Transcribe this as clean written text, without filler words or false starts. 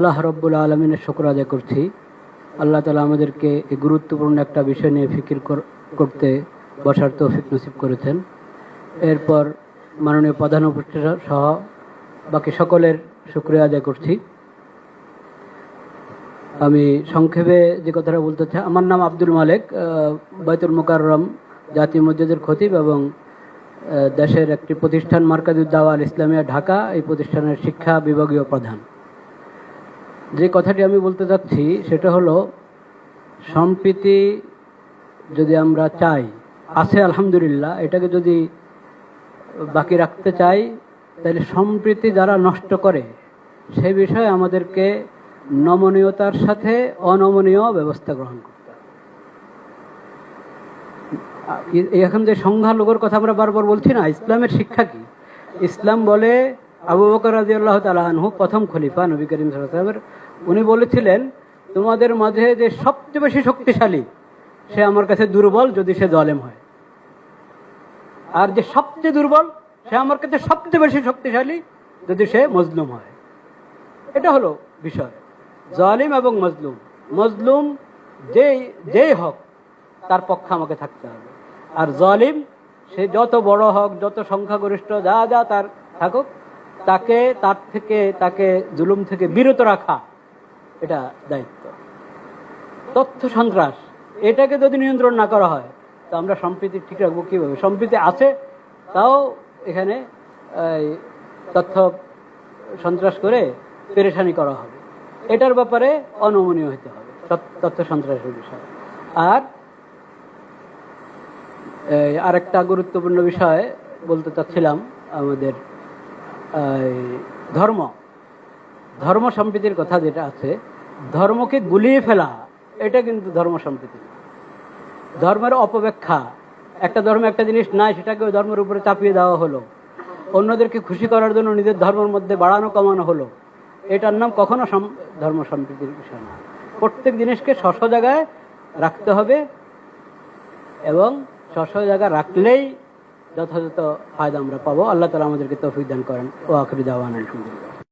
আল্লাহ রব্বুল আলমিনের শুকর আদায় করছি। আল্লাহ তালা আমাদেরকে এই গুরুত্বপূর্ণ একটা বিষয় নিয়ে ফিকির করতে বসার তৌফিক নসিব করেছেন। এরপর মাননীয় প্রধান উপদেষ্টা সহ বাকি সকলের শুকরিয়া আদায় করছি। আমি সংক্ষেপে যে কথাটা বলতে চাই, আমার নাম আব্দুল মালেক, বাইতুল মুকাররম জাতীয় মসজিদের খতিব এবং দেশের একটি প্রতিষ্ঠান মার্কাজুদ দাওয়া আল ইসলামিয়া ঢাকা, এই প্রতিষ্ঠানের শিক্ষা বিভাগীয় প্রধান। যে কথাটি আমি বলতে চাচ্ছি সেটা হলো, সম্প্রীতি যদি আমরা চাই, আছে আলহামদুলিল্লাহ, এটাকে যদি বাকি রাখতে চাই তাহলে সম্প্রীতি যারা নষ্ট করে সে বিষয়ে আমাদেরকে নমনীয়তার সাথে অনমনীয় ব্যবস্থা গ্রহণ করতে হবে। এখন যে সংখ্যালঘুর কথা আমরা বারবার বলছি না, ইসলামের শিক্ষা কি? ইসলাম বলে, আবু বকর রাদিয়াল্লাহু তাআলা আনহু প্রথম খলিফা নবী করিম সাল্লাল্লাহু আলাইহি ওয়াসাল্লামের, উনি বলেছিলেন, তোমাদের মাঝে যে সবচেয়ে বেশি শক্তিশালী সে আমার কাছে দুর্বল যদি সে জালেম হয়, আর যে সবচেয়ে দুর্বল সে আমার কাছে সবচেয়ে বেশি শক্তিশালী যদি সে মজলুম হয়। এটা হলো বিষয়। জালিম এবং মজলুম, মজলুম যেই হোক তার পক্ষে আমাকে থাকতে হবে, আর জালিম সে যত বড় হোক, যত সংখ্যাগরিষ্ঠ যা যা তার থাকুক, তাকে জুলুম থেকে বিরত রাখা এটা দায়িত্ব। তথ্য সন্ত্রাস, এটাকে যদি নিয়ন্ত্রণ না করা হয় তো আমরা সম্প্রীতি ঠিক রাখবো কিভাবে? সম্প্রীতি আছে, তাও এখানে তথ্য সন্ত্রাস করে পেরেশানি করা হবে। এটার ব্যাপারে অনমনীয় হতে হবে তথ্য সন্ত্রাসের বিষয়। আর আরেকটা গুরুত্বপূর্ণ বিষয় বলতে চাচ্ছিলাম, আমাদের ধর্ম সম্প্রীতির কথা যেটা আছে, ধর্মকে গুলিয়ে ফেলা এটা কিন্তু ধর্ম সম্প্রীতি। ধর্মের অপব্যাখ্যা, একটা ধর্মে একটা জিনিস নাই, সেটাকে ওই ধর্মের উপরে চাপিয়ে দেওয়া হলো, অন্যদেরকে খুশি করার জন্য নিজের ধর্মের মধ্যে বাড়ানো কমানো হলো, এটার নাম কখনো ধর্ম সম্প্রীতির বিষয় না। প্রত্যেক জিনিসকে স্ব জায়গায় রাখতে হবে, এবং স্ব জায়গায় রাখলেই যথাযথ ফায়দা আমরা পাবো। আল্লাহ তাআলা আমাদেরকে তৌফিক দান করেন। ওয়া আখিরু দাওয়ানা আলহামদুলিল্লাহ।